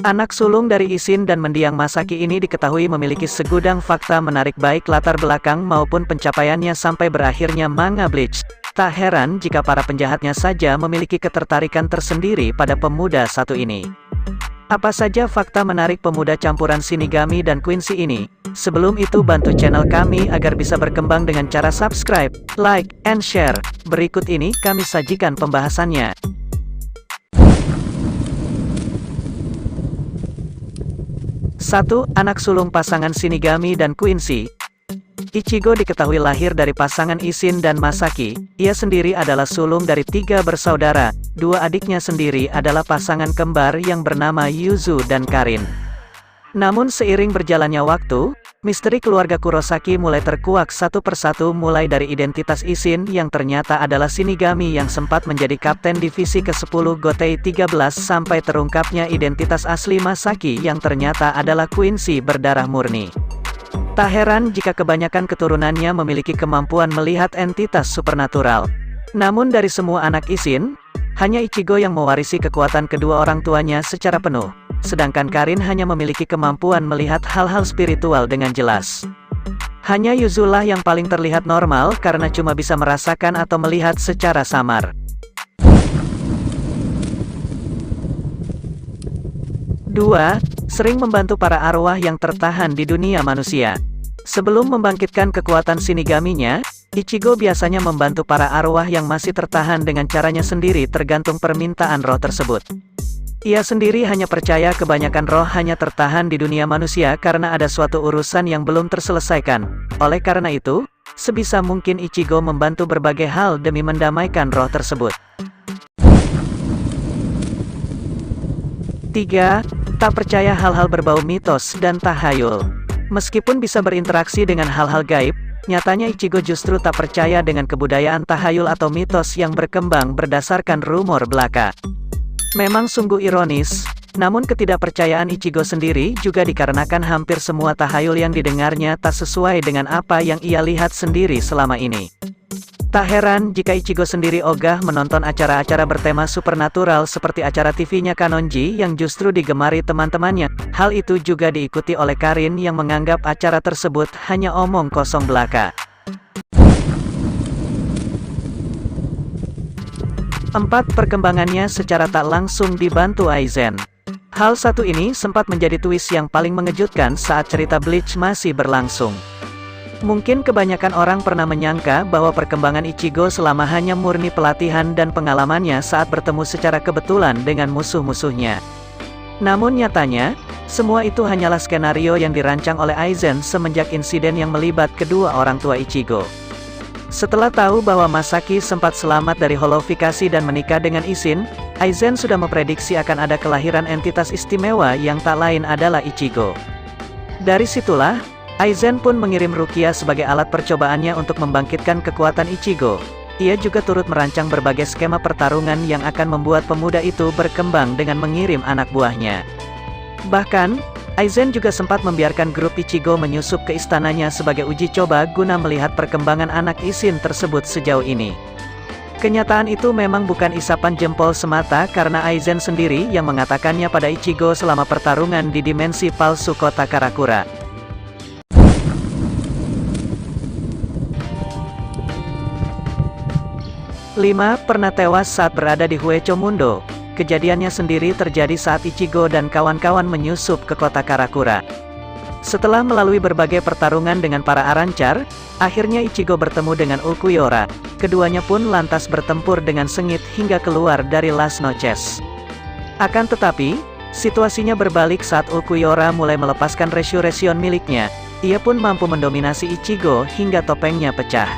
Anak sulung dari Ishin dan mendiang Masaki ini diketahui memiliki segudang fakta menarik baik latar belakang maupun pencapaiannya sampai berakhirnya manga Bleach. Tak heran jika para penjahatnya saja memiliki ketertarikan tersendiri pada pemuda satu ini. Apa saja fakta menarik pemuda campuran Shinigami dan Quincy ini? Sebelum itu bantu channel kami agar bisa berkembang dengan cara subscribe, like, and share. Berikut ini kami sajikan pembahasannya. 1. Anak sulung pasangan Shinigami dan Quincy. Ichigo diketahui lahir dari pasangan Ishin dan Masaki. Ia sendiri adalah sulung dari 3 bersaudara. 2 adiknya sendiri adalah pasangan kembar yang bernama Yuzu dan Karin. Namun seiring berjalannya waktu, misteri keluarga Kurosaki mulai terkuak satu persatu, mulai dari identitas Ishin yang ternyata adalah Shinigami yang sempat menjadi kapten divisi ke-10 Gotei 13 sampai terungkapnya identitas asli Masaki yang ternyata adalah Quincy berdarah murni. Tak heran jika kebanyakan keturunannya memiliki kemampuan melihat entitas supernatural. Namun dari semua anak Ishin, hanya Ichigo yang mewarisi kekuatan kedua orang tuanya secara penuh. Sedangkan Karin hanya memiliki kemampuan melihat hal-hal spiritual dengan jelas. Hanya Yuzulah yang paling terlihat normal karena cuma bisa merasakan atau melihat secara samar. 2. Sering membantu para arwah yang tertahan di dunia manusia. Sebelum membangkitkan kekuatan Shinigaminya, Ichigo biasanya membantu para arwah yang masih tertahan dengan caranya sendiri tergantung permintaan roh tersebut. Ia sendiri hanya percaya kebanyakan roh hanya tertahan di dunia manusia karena ada suatu urusan yang belum terselesaikan. Oleh karena itu, sebisa mungkin Ichigo membantu berbagai hal demi mendamaikan roh tersebut. 3. Tak percaya hal-hal berbau mitos dan tahayul. Meskipun bisa berinteraksi dengan hal-hal gaib, nyatanya Ichigo justru tak percaya dengan kebudayaan tahayul atau mitos yang berkembang berdasarkan rumor belaka. Memang sungguh ironis, namun ketidakpercayaan Ichigo sendiri juga dikarenakan hampir semua tahayul yang didengarnya tak sesuai dengan apa yang ia lihat sendiri selama ini. Tak heran jika Ichigo sendiri ogah menonton acara-acara bertema supernatural seperti acara TV-nya Kanonji yang justru digemari teman-temannya. Hal itu juga diikuti oleh Karin yang menganggap acara tersebut hanya omong kosong belaka. 4. Perkembangannya secara tak langsung dibantu Aizen. Hal satu ini sempat menjadi twist yang paling mengejutkan saat cerita Bleach masih berlangsung. Mungkin kebanyakan orang pernah menyangka bahwa perkembangan Ichigo selama hanya murni pelatihan dan pengalamannya saat bertemu secara kebetulan dengan musuh-musuhnya. Namun nyatanya, semua itu hanyalah skenario yang dirancang oleh Aizen semenjak insiden yang melibat kedua orang tua Ichigo. Setelah tahu bahwa Masaki sempat selamat dari holofikasi dan menikah dengan Ishin, Aizen sudah memprediksi akan ada kelahiran entitas istimewa yang tak lain adalah Ichigo. Dari situlah, Aizen pun mengirim Rukia sebagai alat percobaannya untuk membangkitkan kekuatan Ichigo. Ia juga turut merancang berbagai skema pertarungan yang akan membuat pemuda itu berkembang dengan mengirim anak buahnya. Bahkan, Aizen juga sempat membiarkan grup Ichigo menyusup ke istananya sebagai uji coba guna melihat perkembangan anak Ishin tersebut sejauh ini. Kenyataan itu memang bukan isapan jempol semata karena Aizen sendiri yang mengatakannya pada Ichigo selama pertarungan di dimensi palsu kota Karakura. 5. Pernah tewas saat berada di Hueco Mundo. Kejadiannya sendiri terjadi saat Ichigo dan kawan-kawan menyusup ke kota Karakura. Setelah melalui berbagai pertarungan dengan para Arancar, akhirnya Ichigo bertemu dengan Ulquiorra. Keduanya pun lantas bertempur dengan sengit hingga keluar dari Las Noches. Akan tetapi, situasinya berbalik saat Ulquiorra mulai melepaskan Resurrection miliknya. Ia pun mampu mendominasi Ichigo hingga topengnya pecah.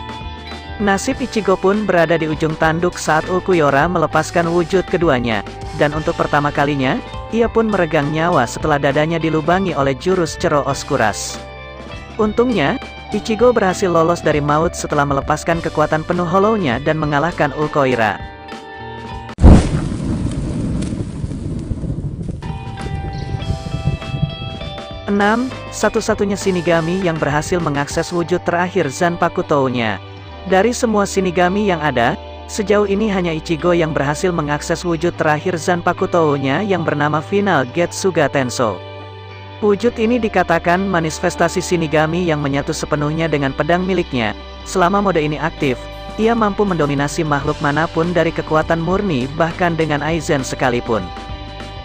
Nasib Ichigo pun berada di ujung tanduk saat Ulquiorra melepaskan wujud keduanya, dan untuk pertama kalinya, ia pun meregang nyawa setelah dadanya dilubangi oleh jurus Cero Oscuras. Untungnya, Ichigo berhasil lolos dari maut setelah melepaskan kekuatan penuh Hollow-nya dan mengalahkan Ulquiorra. 6. Satu-satunya Shinigami yang berhasil mengakses wujud terakhir Zanpakutou-nya. Dari semua Shinigami yang ada, Sejauh ini hanya Ichigo yang berhasil mengakses wujud terakhir Zanpaku Tou-nya yang bernama Final Getsuga Tensou. Wujud ini dikatakan manifestasi Shinigami yang menyatu sepenuhnya dengan pedang miliknya. Selama mode ini aktif, ia mampu mendominasi makhluk manapun dari kekuatan murni bahkan dengan Aizen sekalipun.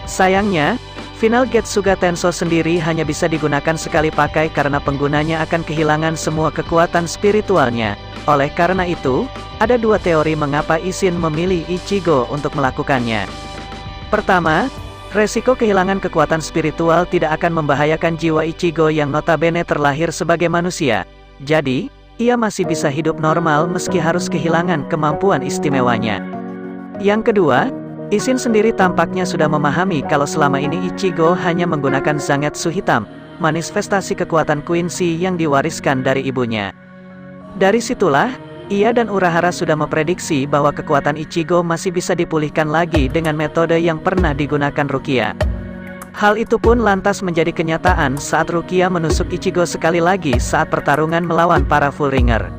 Sayangnya, Final Getsuga Tensou sendiri hanya bisa digunakan sekali pakai karena penggunanya akan kehilangan semua kekuatan spiritualnya. Oleh karena itu, ada dua teori mengapa Isshin memilih Ichigo untuk melakukannya. Pertama, resiko kehilangan kekuatan spiritual tidak akan membahayakan jiwa Ichigo yang notabene terlahir sebagai manusia. Jadi, ia masih bisa hidup normal meski harus kehilangan kemampuan istimewanya. Yang kedua, Isshin sendiri tampaknya sudah memahami kalau selama ini Ichigo hanya menggunakan Zangetsu hitam, manifestasi kekuatan Quincy yang diwariskan dari ibunya. Dari situlah, ia dan Urahara sudah memprediksi bahwa kekuatan Ichigo masih bisa dipulihkan lagi dengan metode yang pernah digunakan Rukia. Hal itu pun lantas menjadi kenyataan saat Rukia menusuk Ichigo sekali lagi saat pertarungan melawan para Fullringer.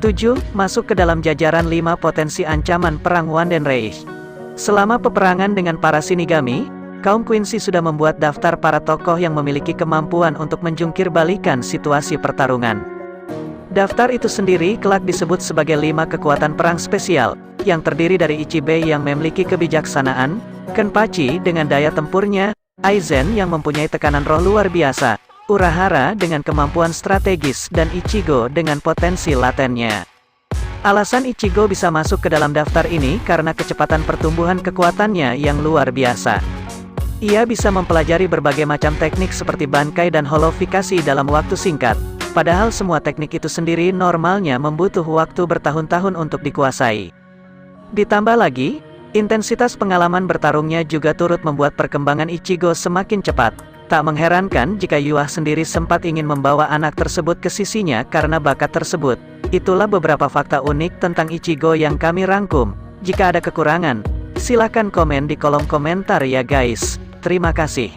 7. Masuk ke dalam jajaran 5 potensi ancaman perang Wanden Reich. Selama peperangan dengan para Shinigami, kaum Quincy sudah membuat daftar para tokoh yang memiliki kemampuan untuk menjungkir balikan situasi pertarungan. Daftar itu sendiri kelak disebut sebagai 5 kekuatan perang spesial, yang terdiri dari Ichibei yang memiliki kebijaksanaan, Kenpachi dengan daya tempurnya, Aizen yang mempunyai tekanan roh luar biasa, Urahara dengan kemampuan strategis dan Ichigo dengan potensi latennya. Alasan Ichigo bisa masuk ke dalam daftar ini karena kecepatan pertumbuhan kekuatannya yang luar biasa. Ia bisa mempelajari berbagai macam teknik seperti Bankai dan holofikasi dalam waktu singkat, padahal semua teknik itu sendiri normalnya membutuh waktu bertahun-tahun untuk dikuasai. Ditambah lagi, intensitas pengalaman bertarungnya juga turut membuat perkembangan Ichigo semakin cepat. Tak mengherankan jika Yuah sendiri sempat ingin membawa anak tersebut ke sisinya karena bakat tersebut. Itulah beberapa fakta unik tentang Ichigo yang kami rangkum. Jika ada kekurangan, silakan komen di kolom komentar ya guys. Terima kasih.